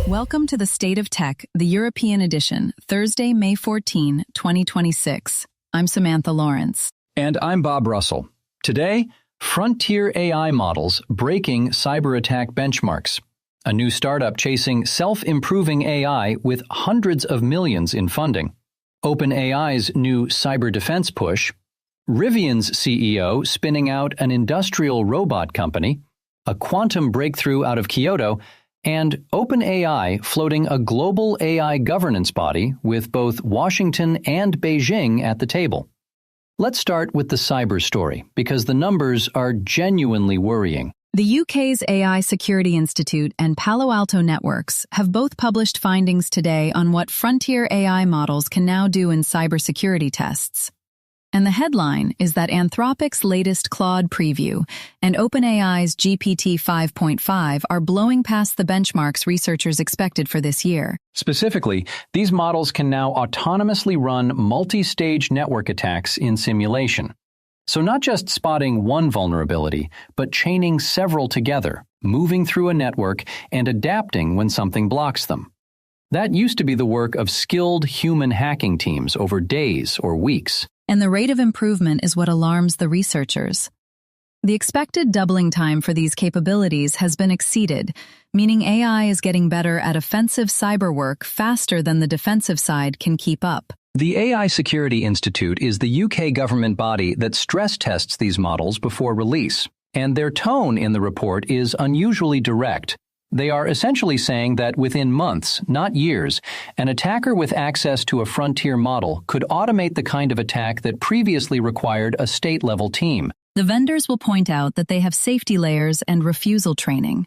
Welcome to the State of Tech, the European edition, Thursday, May 14, 2026. I'm Samantha Lawrence. And I'm Bob Russell. Today, frontier AI models breaking cyber attack benchmarks. A new startup chasing self-improving AI with hundreds of millions in funding. OpenAI's new cyber defense push. Rivian's CEO spinning out an industrial robot company. A quantum breakthrough out of Kyoto. And OpenAI floating a global AI governance body with both Washington and Beijing at the table. Let's start with the cyber story, because the numbers are genuinely worrying. The UK's AI Security Institute and Palo Alto Networks have both published findings today on what frontier AI models can now do in cybersecurity tests. And the headline is that Anthropic's latest Claude preview and OpenAI's GPT 5.5 are blowing past the benchmarks researchers expected for this year. Specifically, these models can now autonomously run multi-stage network attacks in simulation. So not just spotting one vulnerability, but chaining several together, moving through a network and adapting when something blocks them. That used to be the work of skilled human hacking teams over days or weeks. And the rate of improvement is what alarms the researchers. The expected doubling time for these capabilities has been exceeded, meaning AI is getting better at offensive cyber work faster than the defensive side can keep up. The AI Security Institute is the UK government body that stress tests these models before release, and their tone in the report is unusually direct. They are essentially saying that within months, not years, an attacker with access to a frontier model could automate the kind of attack that previously required a state-level team. The vendors will point out that they have safety layers and refusal training.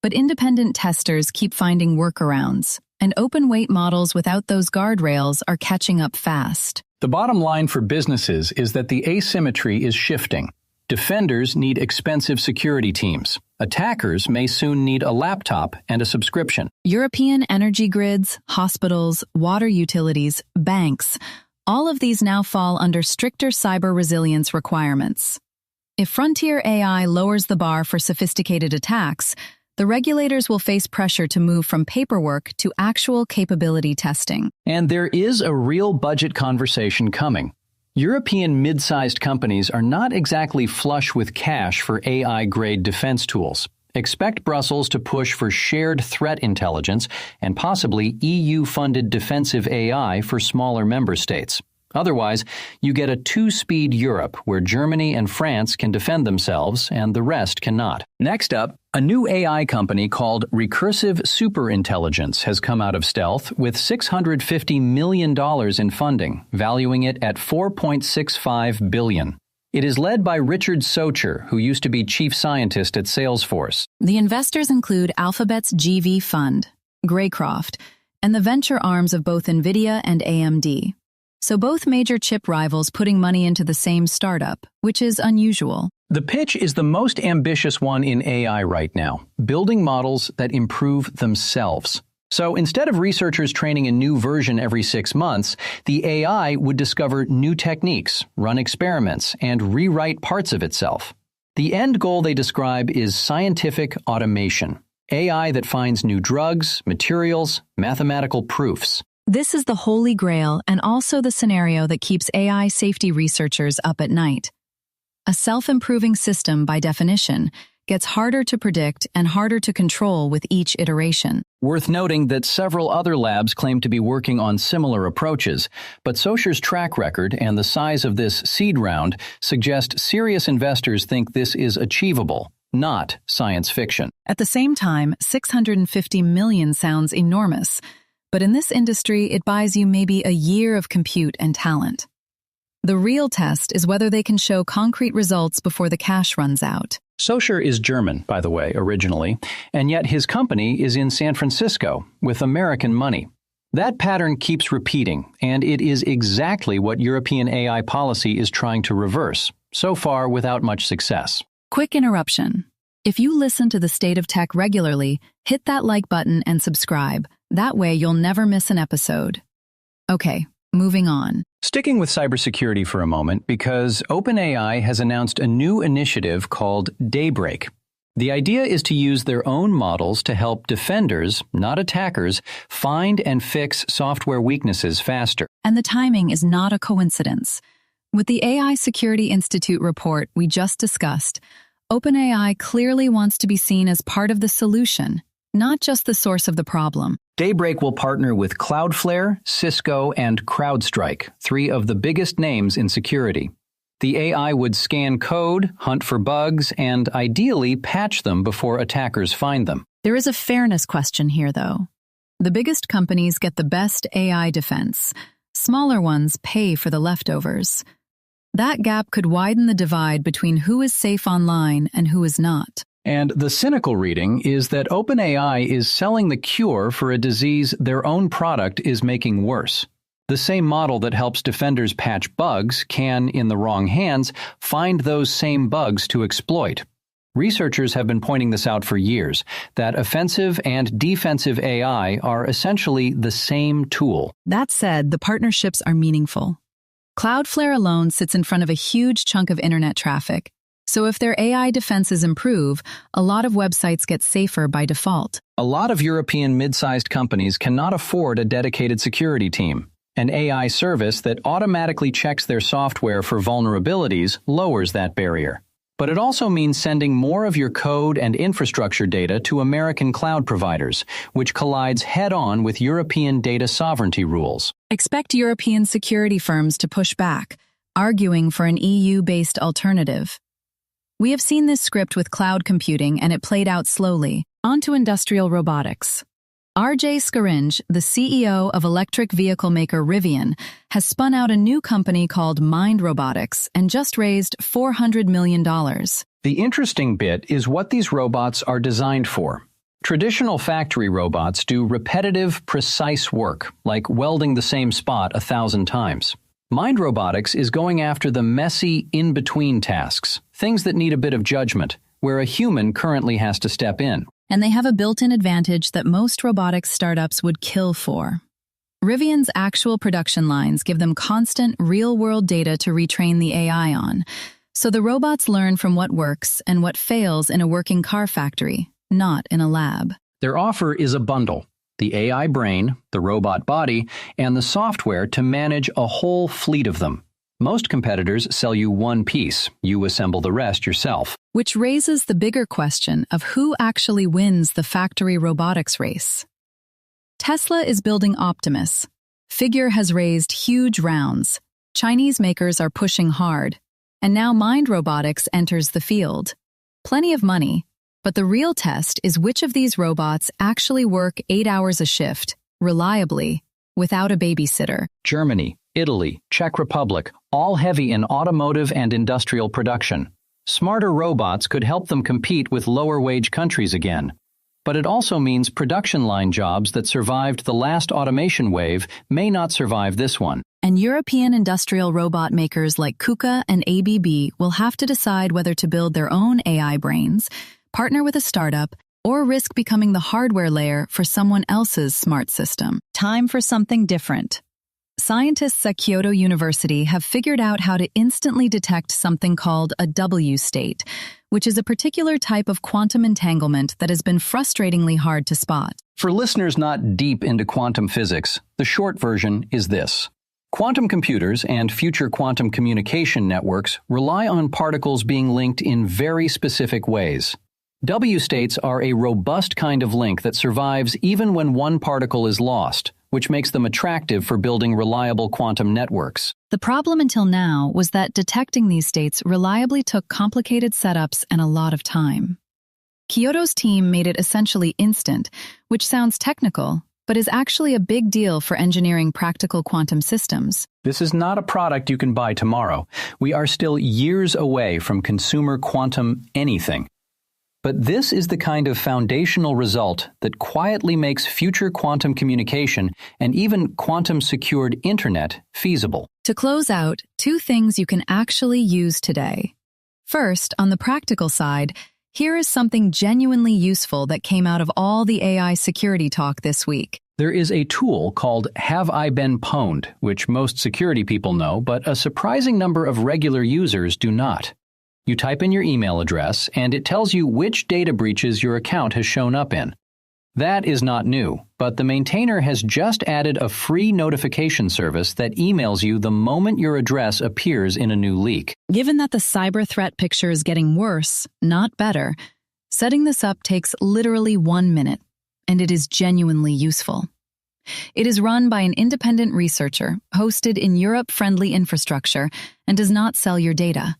But independent testers keep finding workarounds, and open-weight models without those guardrails are catching up fast. The bottom line for businesses is that the asymmetry is shifting. Defenders need expensive security teams. Attackers may soon need a laptop and a subscription. European energy grids, hospitals, water utilities, banks, all of these now fall under stricter cyber resilience requirements. If frontier AI lowers the bar for sophisticated attacks, the regulators will face pressure to move from paperwork to actual capability testing. And there is a real budget conversation coming. European mid-sized companies are not exactly flush with cash for AI-grade defense tools. Expect Brussels to push for shared threat intelligence and possibly EU-funded defensive AI for smaller member states. Otherwise, you get a two-speed Europe where Germany and France can defend themselves and the rest cannot. Next up, a new AI company called Recursive Superintelligence has come out of stealth with $650 million in funding, valuing it at $4.65 billion. It is led by Richard Socher, who used to be chief scientist at Salesforce. The investors include Alphabet's GV Fund, Greycroft, and the venture arms of both NVIDIA and AMD. So both major chip rivals putting money into the same startup, which is unusual. The pitch is the most ambitious one in AI right now, building models that improve themselves. So instead of researchers training a new version every 6 months, the AI would discover new techniques, run experiments, and rewrite parts of itself. The end goal they describe is scientific automation, AI that finds new drugs, materials, mathematical proofs. This is the holy grail and also the scenario that keeps AI safety researchers up at night. A self-improving system, by definition, gets harder to predict and harder to control with each iteration. Worth noting that several other labs claim to be working on similar approaches, but Socher's track record and the size of this seed round suggest serious investors think this is achievable, not science fiction. At the same time, $650 million sounds enormous. But in this industry, it buys you maybe a year of compute and talent. The real test is whether they can show concrete results before the cash runs out. Socher is German, by the way, originally, and yet his company is in San Francisco with American money. That pattern keeps repeating, and it is exactly what European AI policy is trying to reverse, so far without much success. Quick interruption. If you listen to the State of Tech regularly, hit that like button and subscribe. That way you'll never miss an episode. Okay, moving on. Sticking with cybersecurity for a moment, because OpenAI has announced a new initiative called Daybreak. The idea is to use their own models to help defenders, not attackers, find and fix software weaknesses faster. And the timing is not a coincidence. With the AI Security Institute report we just discussed, OpenAI clearly wants to be seen as part of the solution, not just the source of the problem. Daybreak will partner with Cloudflare, Cisco, and CrowdStrike, three of the biggest names in security. The AI would scan code, hunt for bugs, and ideally patch them before attackers find them. There is a fairness question here, though. The biggest companies get the best AI defense. Smaller ones pay for the leftovers. That gap could widen the divide between who is safe online and who is not. And the cynical reading is that OpenAI is selling the cure for a disease their own product is making worse. The same model that helps defenders patch bugs can, in the wrong hands, find those same bugs to exploit. Researchers have been pointing this out for years, that offensive and defensive AI are essentially the same tool. That said, the partnerships are meaningful. Cloudflare alone sits in front of a huge chunk of internet traffic, so if their AI defenses improve, a lot of websites get safer by default. A lot of European mid-sized companies cannot afford a dedicated security team. An AI service that automatically checks their software for vulnerabilities lowers that barrier. But it also means sending more of your code and infrastructure data to American cloud providers, which collides head-on with European data sovereignty rules. Expect European security firms to push back, arguing for an EU-based alternative. We have seen this script with cloud computing, and it played out slowly. On to industrial robotics. RJ Scaringe, the CEO of electric vehicle maker Rivian, has spun out a new company called Mind Robotics and just raised $400 million. The interesting bit is what these robots are designed for. Traditional factory robots do repetitive, precise work, like welding the same spot 1,000 times. Mind Robotics is going after the messy, in-between tasks, things that need a bit of judgment, where a human currently has to step in. And they have a built-in advantage that most robotics startups would kill for. Rivian's actual production lines give them constant, real-world data to retrain the AI on, so the robots learn from what works and what fails in a working car factory, not in a lab. Their offer is a bundle: the AI brain, the robot body, and the software to manage a whole fleet of them. Most competitors sell you one piece. You assemble the rest yourself. Which raises the bigger question of who actually wins the factory robotics race. Tesla is building Optimus. Figure has raised huge rounds. Chinese makers are pushing hard. And now Mind Robotics enters the field. Plenty of money, but the real test is which of these robots actually work 8 hours a shift, reliably, without a babysitter. Germany, Italy, Czech Republic, all heavy in automotive and industrial production. Smarter robots could help them compete with lower-wage countries again. But it also means production line jobs that survived the last automation wave may not survive this one. And European industrial robot makers like KUKA and ABB will have to decide whether to build their own AI brains, partner with a startup, or risk becoming the hardware layer for someone else's smart system. Time for something different. Scientists at Kyoto University have figured out how to instantly detect something called a W state, which is a particular type of quantum entanglement that has been frustratingly hard to spot. For listeners not deep into quantum physics, the short version is this. Quantum computers and future quantum communication networks rely on particles being linked in very specific ways. W states are a robust kind of link that survives even when one particle is lost, which makes them attractive for building reliable quantum networks. The problem until now was that detecting these states reliably took complicated setups and a lot of time. Kyoto's team made it essentially instant, which sounds technical, but is actually a big deal for engineering practical quantum systems. This is not a product you can buy tomorrow. We are still years away from consumer quantum anything. But this is the kind of foundational result that quietly makes future quantum communication and even quantum-secured internet feasible. To close out, 2 things you can actually use today. First, on the practical side, here is something genuinely useful that came out of all the AI security talk this week. There is a tool called Have I Been Pwned, which most security people know, but a surprising number of regular users do not. You type in your email address, and it tells you which data breaches your account has shown up in. That is not new, but the maintainer has just added a free notification service that emails you the moment your address appears in a new leak. Given that the cyber threat picture is getting worse, not better, setting this up takes literally 1 minute, and it is genuinely useful. It is run by an independent researcher, hosted in Europe-friendly infrastructure, and does not sell your data.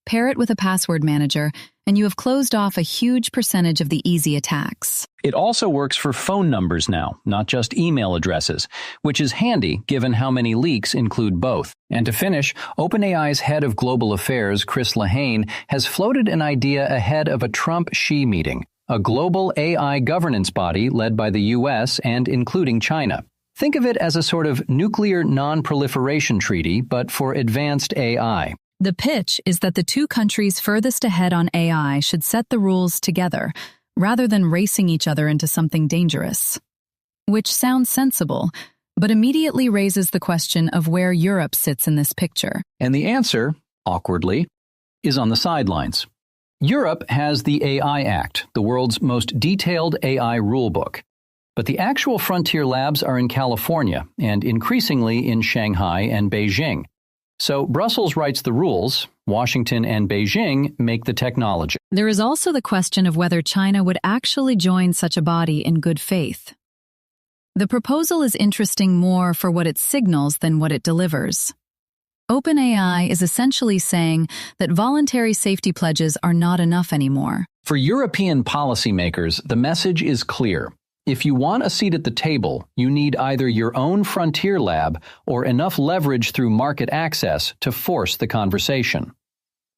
Pair it with a password manager, and you have closed off a huge percentage of the easy attacks. It also works for phone numbers now, not just email addresses, which is handy given how many leaks include both. And to finish, OpenAI's head of global affairs, Chris Lahane, has floated an idea ahead of a Trump-Xi meeting, a global AI governance body led by the US and including China. Think of it as a sort of nuclear non-proliferation treaty, but for advanced AI. The pitch is that the two countries furthest ahead on AI should set the rules together, rather than racing each other into something dangerous. Which sounds sensible, but immediately raises the question of where Europe sits in this picture. And the answer, awkwardly, is on the sidelines. Europe has the AI Act, the world's most detailed AI rulebook. But the actual frontier labs are in California and increasingly in Shanghai and Beijing. So Brussels writes the rules, Washington and Beijing make the technology. There is also the question of whether China would actually join such a body in good faith. The proposal is interesting more for what it signals than what it delivers. OpenAI is essentially saying that voluntary safety pledges are not enough anymore. For European policymakers, the message is clear. If you want a seat at the table, you need either your own frontier lab or enough leverage through market access to force the conversation.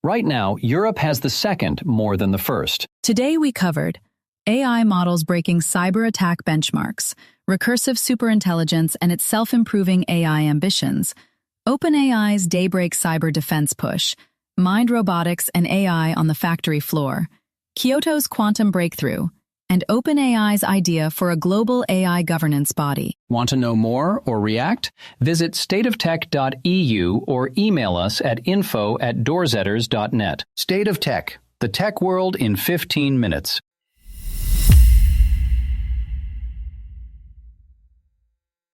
Right now, Europe has the second more than the first. Today we covered AI models breaking cyber attack benchmarks, recursive superintelligence and its self-improving AI ambitions, OpenAI's Daybreak cyber defense push, Mind Robotics and AI on the factory floor, Kyoto's quantum breakthrough, and OpenAI's idea for a global AI governance body. Want to know more or react? Visit stateoftech.eu or email us at info@doorzetters.net. State of Tech, the tech world in 15 minutes.